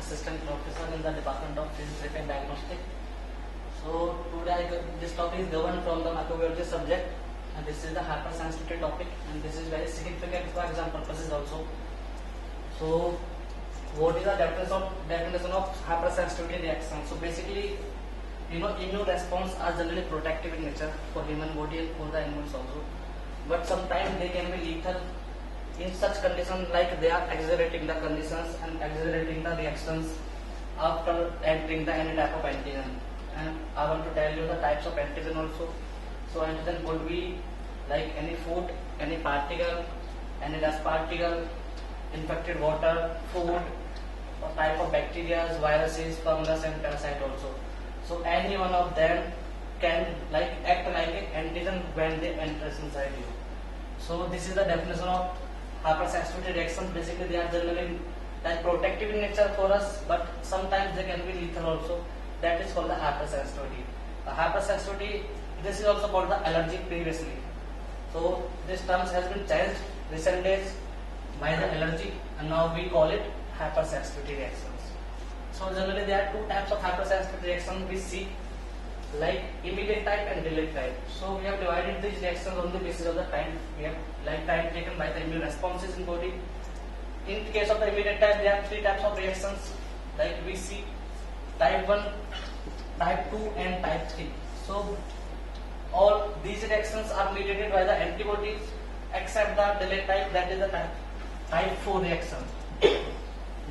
assistant professor in the Department of Physics and Diagnostic. So today this topic is governed from the microbiology subject, and this is the hypersensitivity topic, and this is very significant for exam purposes also. So what is the definition of hypersensitivity reaction? So basically, immune response are generally protective in nature for human body and for the animals also, but sometimes they can be lethal in such conditions, like they are exaggerating the conditions and exaggerating the reactions after entering the any type of antigen. And I want to tell you the types of antigen also. So antigen could be like any food, any particle, any dust particle, infected water, food, or type of bacteria, viruses, fungus and parasite also. So any one of them can act like an antigen when they enter inside you. So this is the definition of hypersensitivity reactions. Basically they are generally protective in nature for us, but sometimes they can be lethal also. That is called the hypersensitivity. Hypersensitivity, this is also called the allergy previously. So this term has been changed recent days by the allergy, and now we call it hypersensitivity reactions. So generally there are two types of hypersensitivity reactions we see, like immediate type and delayed type. So we have divided these reactions on the basis of the time. We have time taken by the immune responses in body. In the case of the immediate type, there are three types of reactions, like we see type 1, type 2 and type 3. So all these reactions are mediated by the antibodies except the delayed type, that is the type 4 reaction.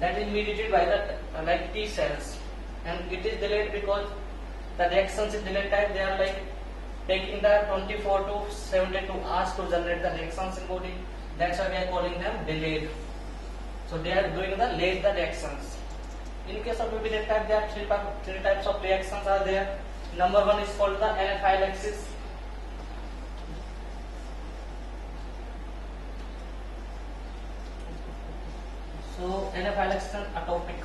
That is mediated by the T cells, and it is delayed because the reactions in delayed type, they are taking the 24 to 72 hours to generate the reactions in body. That's why we are calling them delayed. So they are doing the late the reactions. In case of immediate type, there are three types of reactions are there. Number one is called the anaphylaxis. So anaphylaxis and atopic.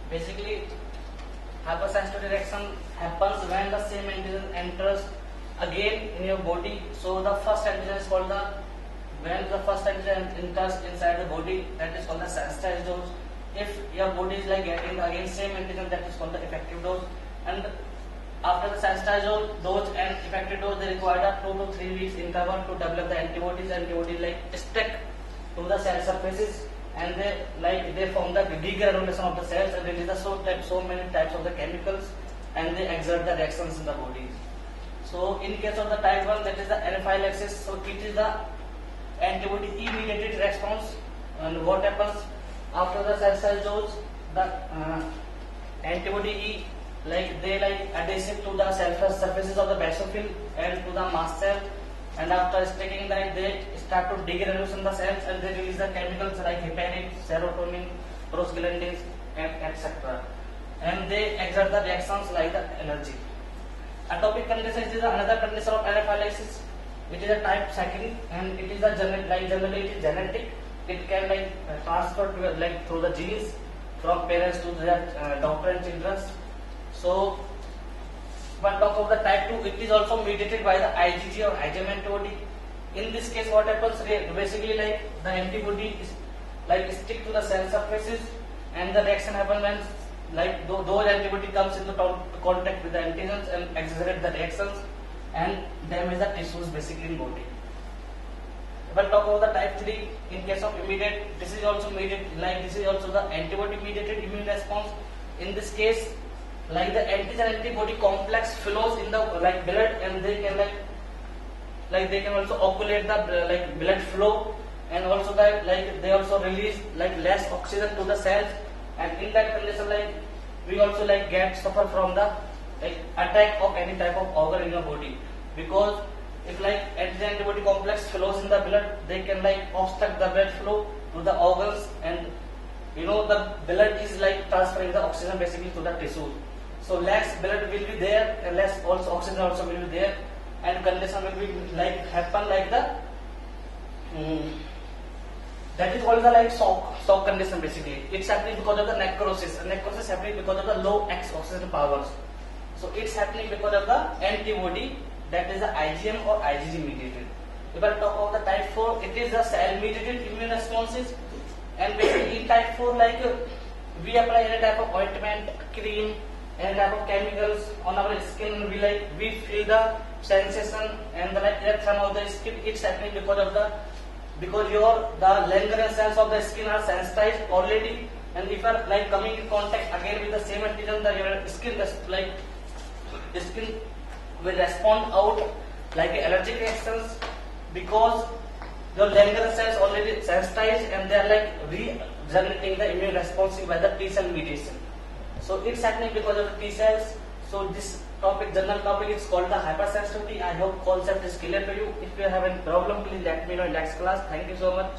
Basically, hypersensitivity reaction happens when the same antigen enters again in your body. So the first antigen is called when the first antigen enters inside the body, that is called the sensitized dose. If your body is getting again same antigen, that is called the effective dose. And after the sensitized dose and effective dose, they require a 2 to 3 weeks interval to develop the antibodies. Antibodies stick to the cell surfaces, and they form the degranulation of the cells and release so many types of the chemicals, and they exert the reactions in the body. So in case of the type 1, that is the anaphylaxis. So it is the antibody E-mediated response, and what happens after the cell dose, the antibody E they adhesive to the cell surfaces of the basophil and to the mast cell, and after sticking they start to degranulation the cells, and they release the chemicals like heparin, serotonin, prostaglandins, and etc. And they exert the reactions like the allergy. Atopic condition is another condition of anaphylaxis. It is a type 2, and it is a generally it is genetic. It can transfer to through the genes from parents to their daughter and children. So when talk of the type 2, it is also mediated by the IgG or IgM antibody. In this case, what happens basically the antibody is stick to the cell surfaces, and the reaction happens when those antibody comes into contact with the antigens and exaggerate the reactions and damage the tissues basically in body. If I talk about the type 3, in case of immediate, this is also mediated, this is also the antibody mediated immune response. In this case, the antigen antibody complex flows in the blood, and they can they can also occlude the blood flow, and also they also release less oxygen to the cells, and in that condition we also get suffer from the attack of any type of organ in your body, because if antigen antibody complex flows in the blood, they can obstruct the blood flow to the organs, and the blood is transferring the oxygen basically to the tissue. So less blood will be there, and less also oxygen also will be there, and condition will be happen that is called the shock condition basically. It's happening because of the necrosis. Necrosis happening because of the low oxygen powers. So it's happening because of the antibody, that is the IgM or IgG mediated. If I talk about the type 4, it is the cell mediated immune responses, And basically in type 4, like we apply any type of ointment, cream, any type of chemicals on our skin. We feel the sensation and the like reaction of the skin. It's happening because the Langerhans cells of the skin are sensitized already, and if you are like coming in contact again with the same antigen, your skin will respond out like allergic reactions, because your Langerhans cells already sensitized and they are like regenerating the immune response by the T cell mediation. So it's happening because of the T cells. So this general topic is called the hypersensitivity. I hope concept is clear to you. If you have any problem, please let me know in next class. Thank you so much.